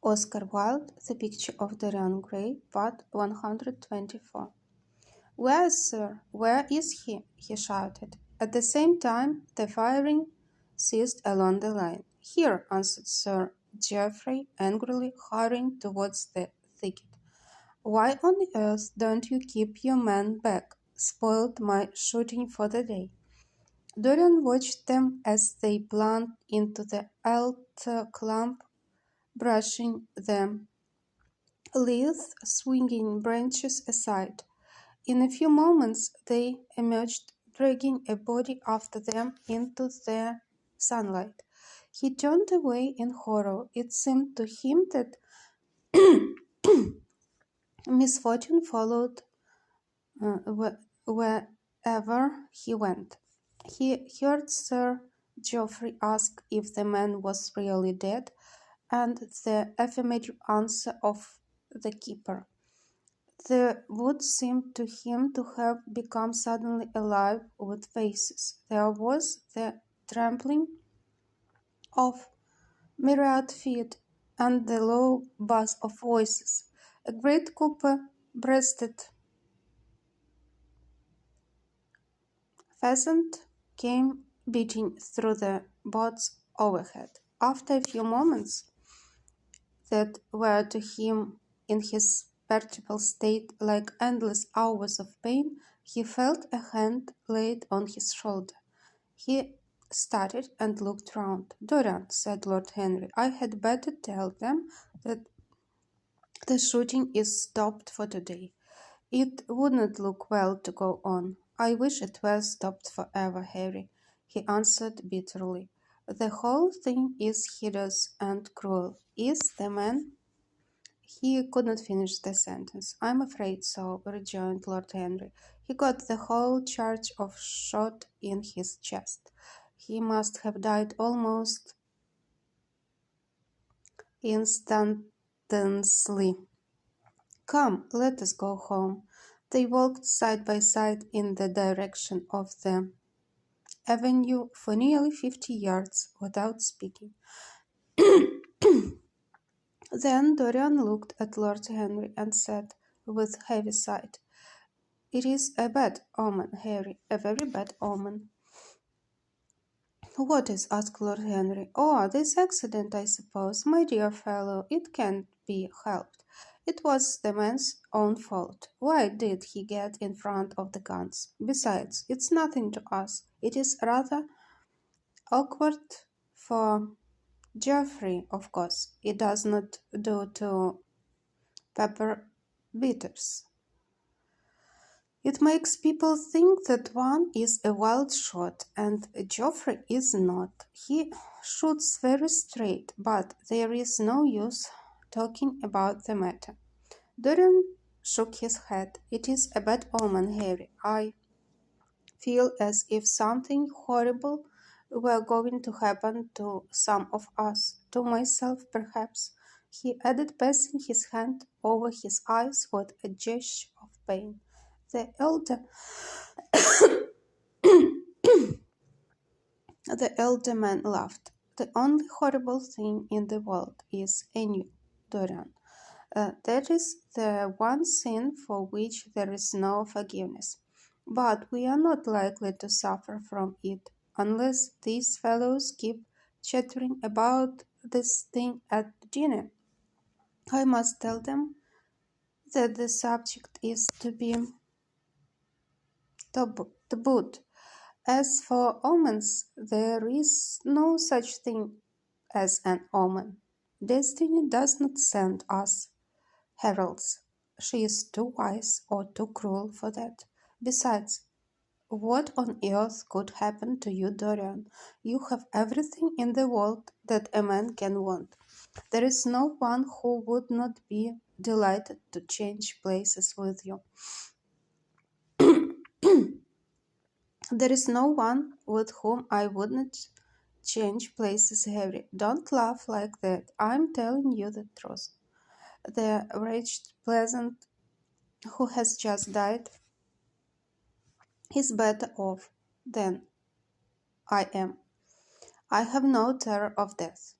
Oscar Wilde, The Picture of Dorian Gray, Part 124. "Where, sir? Where is he?" he shouted. At the same time, the firing ceased along the line. "Here," answered Sir Geoffrey, angrily hurrying towards the thicket. "Why on earth don't you keep your men back? Spoiled my shooting for the day." Dorian watched them as they plunged into the alder clump, brushing the lithe, swinging branches aside. In a few moments they emerged, dragging a body after them into the sunlight. He turned away in horror. It seemed to him that misfortune followed wherever he went. He heard Sir Geoffrey ask if the man was really dead, and the affirmative answer of the keeper. The woods seemed to him to have become suddenly alive with faces. There was the trampling of myriad feet and the low buzz of voices. A great copper-breasted pheasant came beating through the boughs overhead. After a few moments that were to him in his perpetual state like endless hours of pain, he felt a hand laid on his shoulder. He started and looked round. "Dorian," said Lord Henry, "I had better tell them that the shooting is stopped for today. It wouldn't look well to go on." "I wish it were stopped forever, Harry," he answered bitterly. "The whole thing is hideous and cruel. Is the man—" He could not finish the sentence. "I'm afraid so," rejoined Lord Henry. "He got the whole charge of shot in his chest. He must have died almost instantaneously. Come, let us go home." They walked side by side in the direction of the avenue for nearly 50 yards without speaking. Then Dorian looked at Lord Henry and said, with heavy sigh, "It is a bad omen, Harry, a very bad omen." "What is?" asked Lord Henry. "Oh, this accident, I suppose. My dear fellow, it can't be helped. It was the man's own fault. Why did he get in front of the guns? Besides, it's nothing to us. It is rather awkward for Geoffrey, of course. It does not do to pepper beaters. It makes people think that one is a wild shot, and Geoffrey is not. He shoots very straight, but there is no use talking about the matter." Dorian shook his head. "It is a bad omen, Harry. I feel as if something horrible were going to happen to some of us, to myself perhaps," he added, passing his hand over his eyes with a gesture of pain. The elder man laughed. "The only horrible thing in the world is ennui, Dorian. That is the one sin for which there is no forgiveness. But we are not likely to suffer from it unless these fellows keep chattering about this thing at dinner. I must tell them that the subject is to be tabooed. As for omens, there is no such thing as an omen. Destiny does not send us heralds. She is too wise or too cruel for that. Besides, what on earth could happen to you, Dorian? You have everything in the world that a man can want. There is no one who would not be delighted to change places with you. There is no one with whom I wouldn't change places, Harry. Don't laugh like that. I'm telling you the truth. The wretched peasant who has just died is better off than I am. I have no terror of death.